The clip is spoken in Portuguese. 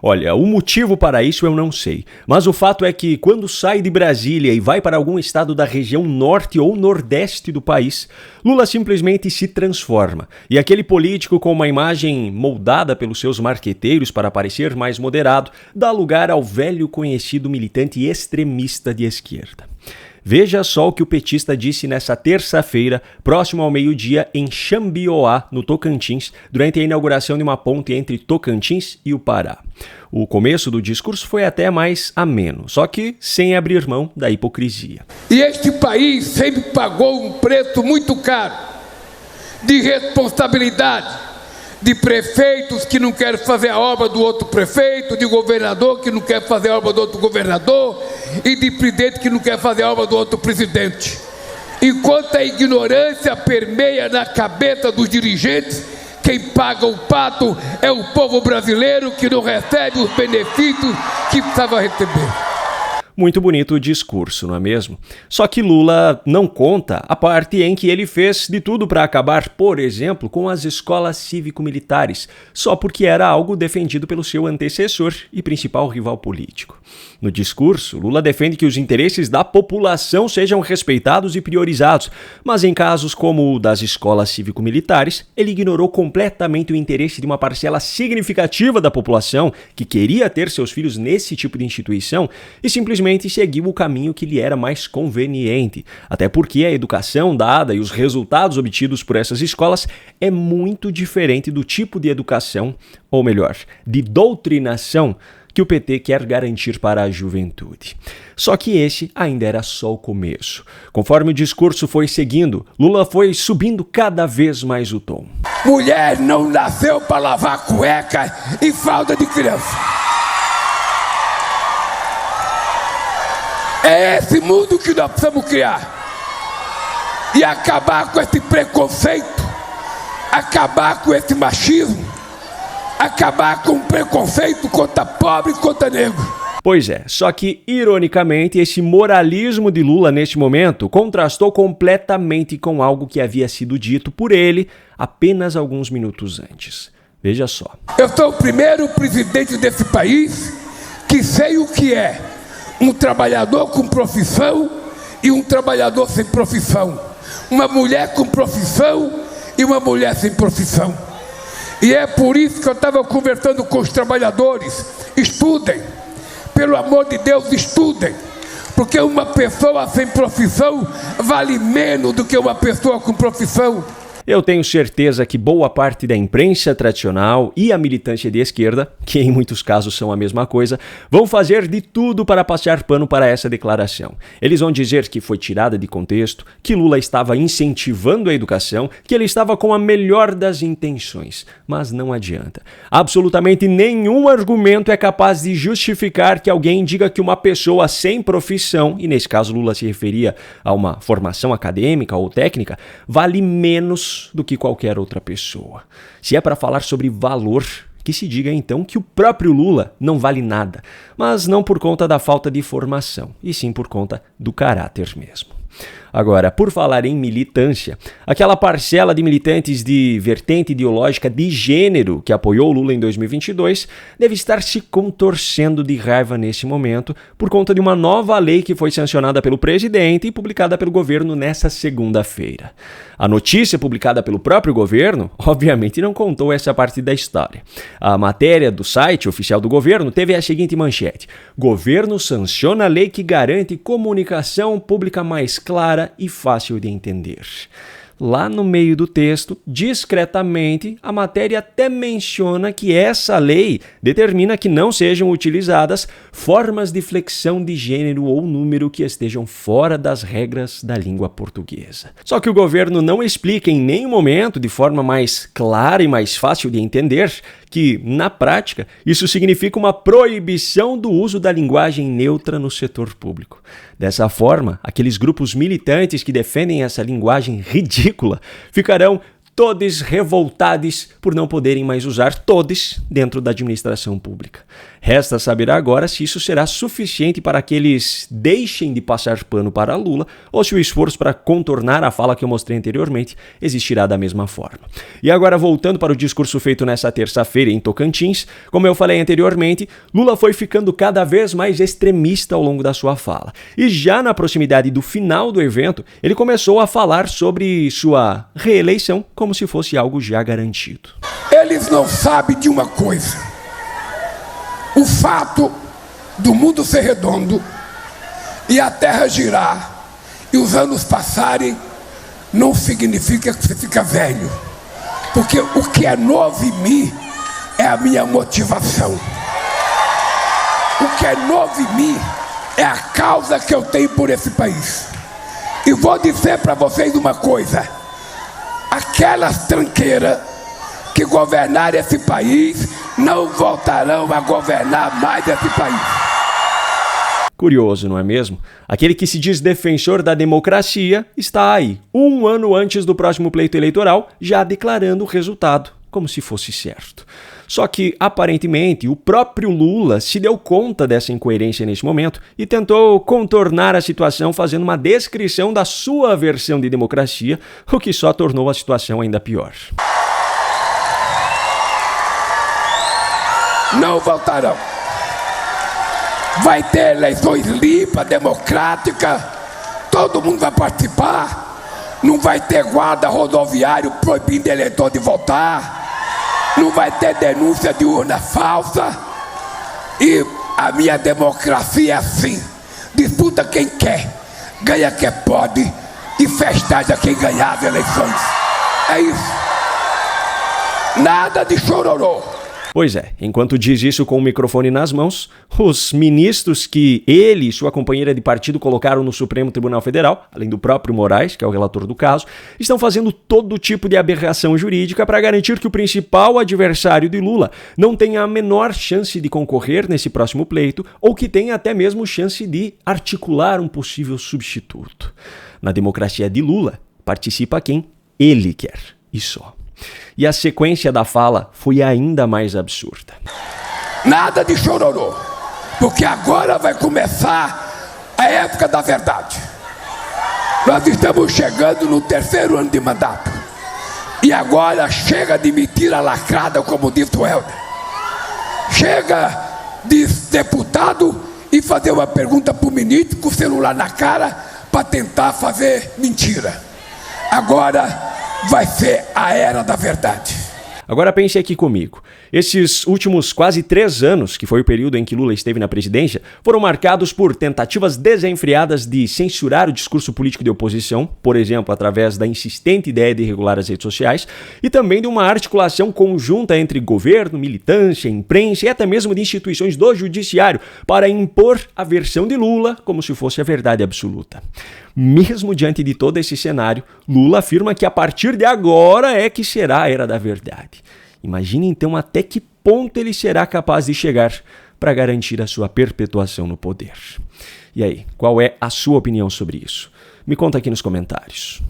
Olha, o motivo para isso eu não sei, mas o fato é que quando sai de Brasília e vai para algum estado da região norte ou nordeste do país, Lula simplesmente se transforma. E aquele político com uma imagem moldada pelos seus marqueteiros para parecer mais moderado, dá lugar ao velho conhecido militante extremista de esquerda. Veja só o que o petista disse nessa terça-feira, próximo ao meio-dia, em Xambioá, no Tocantins, durante a inauguração de uma ponte entre Tocantins e o Pará. O começo do discurso foi até mais ameno, só que sem abrir mão da hipocrisia. E este país sempre pagou um preço muito caro de responsabilidade, de prefeitos que não querem fazer a obra do outro prefeito, de governador que não quer fazer a obra do outro governador e de presidente que não quer fazer a obra do outro presidente. Enquanto a ignorância permeia na cabeça dos dirigentes, quem paga o pato é o povo brasileiro que não recebe os benefícios que precisava receber. Muito bonito o discurso, não é mesmo? Só que Lula não conta a parte em que ele fez de tudo para acabar, por exemplo, com as escolas cívico-militares, só porque era algo defendido pelo seu antecessor e principal rival político. No discurso, Lula defende que os interesses da população sejam respeitados e priorizados, mas em casos como o das escolas cívico-militares, ele ignorou completamente o interesse de uma parcela significativa da população que queria ter seus filhos nesse tipo de instituição e simplesmente seguiu o caminho que lhe era mais conveniente, até porque a educação dada e os resultados obtidos por essas escolas é muito diferente do tipo de educação, ou melhor, de doutrinação que o PT quer garantir para a juventude. Só que esse ainda era só o começo. Conforme o discurso foi seguindo, Lula foi subindo cada vez mais o tom. Mulher não nasceu para lavar cueca e fralda de criança. É esse mundo que nós precisamos criar e acabar com esse preconceito, acabar com esse machismo, acabar com o preconceito contra pobre e contra negro. Pois é, só que, ironicamente, esse moralismo de Lula neste momento contrastou completamente com algo que havia sido dito por ele apenas alguns minutos antes. Veja só. Eu sou o primeiro presidente desse país que sei o que é um trabalhador com profissão e um trabalhador sem profissão. Uma mulher com profissão e uma mulher sem profissão. E é por isso que eu estava conversando com os trabalhadores. Estudem. Pelo amor de Deus, estudem. Porque uma pessoa sem profissão vale menos do que uma pessoa com profissão. Eu tenho certeza que boa parte da imprensa tradicional e a militância de esquerda, que em muitos casos são a mesma coisa, vão fazer de tudo para passar pano para essa declaração. Eles vão dizer que foi tirada de contexto, que Lula estava incentivando a educação, que ele estava com a melhor das intenções. Mas não adianta. Absolutamente nenhum argumento é capaz de justificar que alguém diga que uma pessoa sem profissão, e nesse caso Lula se referia a uma formação acadêmica ou técnica, vale menos do que qualquer outra pessoa. Se é para falar sobre valor, que se diga então que o próprio Lula não vale nada, mas não por conta da falta de formação, e sim por conta do caráter mesmo. Agora, por falar em militância, aquela parcela de militantes de vertente ideológica de gênero que apoiou Lula em 2022 deve estar se contorcendo de raiva nesse momento por conta de uma nova lei que foi sancionada pelo presidente e publicada pelo governo nesta segunda-feira. A notícia publicada pelo próprio governo, obviamente, não contou essa parte da história. A matéria do site oficial do governo teve a seguinte manchete: governo sanciona a lei que garante comunicação pública mais clara e fácil de entender. Lá no meio do texto, discretamente, a matéria até menciona que essa lei determina que não sejam utilizadas formas de flexão de gênero ou número que estejam fora das regras da língua portuguesa. Só que o governo não explica em nenhum momento, de forma mais clara e mais fácil de entender, que, na prática, isso significa uma proibição do uso da linguagem neutra no setor público. Dessa forma, aqueles grupos militantes que defendem essa linguagem ridícula ficarão todos revoltados por não poderem mais usar todos dentro da administração pública. Resta saber agora se isso será suficiente para que eles deixem de passar pano para Lula ou se o esforço para contornar a fala que eu mostrei anteriormente existirá da mesma forma. E agora, voltando para o discurso feito nessa terça-feira em Tocantins, como eu falei anteriormente, Lula foi ficando cada vez mais extremista ao longo da sua fala. E já na proximidade do final do evento, ele começou a falar sobre sua reeleição como se fosse algo já garantido. Eles não sabem de uma coisa. O fato do mundo ser redondo e a terra girar e os anos passarem não significa que você fica velho. Porque o que é novo em mim é a minha motivação. O que é novo em mim é a causa que eu tenho por esse país. E vou dizer para vocês uma coisa. Aquelas tranqueiras que governarem esse país não voltarão a governar mais esse país. Curioso, não é mesmo? Aquele que se diz defensor da democracia está aí, um ano antes do próximo pleito eleitoral, já declarando o resultado, como se fosse certo. Só que, aparentemente, o próprio Lula se deu conta dessa incoerência nesse momento e tentou contornar a situação fazendo uma descrição da sua versão de democracia, o que só tornou a situação ainda pior. Não voltarão. Vai ter eleições limpas, democráticas, todo mundo vai participar, não vai ter guarda rodoviário proibindo eleitor de votar, não vai ter denúncia de urna falsa, e a minha democracia é assim, disputa quem quer, ganha quem pode e festeja quem ganhar as eleições. É isso. Nada de chororô. Pois é, enquanto diz isso com o microfone nas mãos, os ministros que ele e sua companheira de partido colocaram no Supremo Tribunal Federal, além do próprio Moraes, que é o relator do caso, estão fazendo todo tipo de aberração jurídica para garantir que o principal adversário de Lula não tenha a menor chance de concorrer nesse próximo pleito ou que tenha até mesmo chance de articular um possível substituto. Na democracia de Lula, participa quem ele quer, e só. E a sequência da fala foi ainda mais absurda. Nada de chororô, porque agora vai começar a época da verdade. Nós estamos chegando no 3º ano de mandato. E agora chega de mentira lacrada, como disse o Helder. Chega de deputado e fazer uma pergunta para o ministro com o celular na cara para tentar fazer mentira. Agora vai ser a era da verdade. Agora pense aqui comigo. Esses últimos quase 3 anos, que foi o período em que Lula esteve na presidência, foram marcados por tentativas desenfreadas de censurar o discurso político de oposição, por exemplo, através da insistente ideia de regular as redes sociais, e também de uma articulação conjunta entre governo, militância, imprensa e até mesmo de instituições do judiciário para impor a versão de Lula como se fosse a verdade absoluta. Mesmo diante de todo esse cenário, Lula afirma que a partir de agora é que será a era da verdade. Imagine então até que ponto ele será capaz de chegar para garantir a sua perpetuação no poder. E aí, qual é a sua opinião sobre isso? Me conta aqui nos comentários.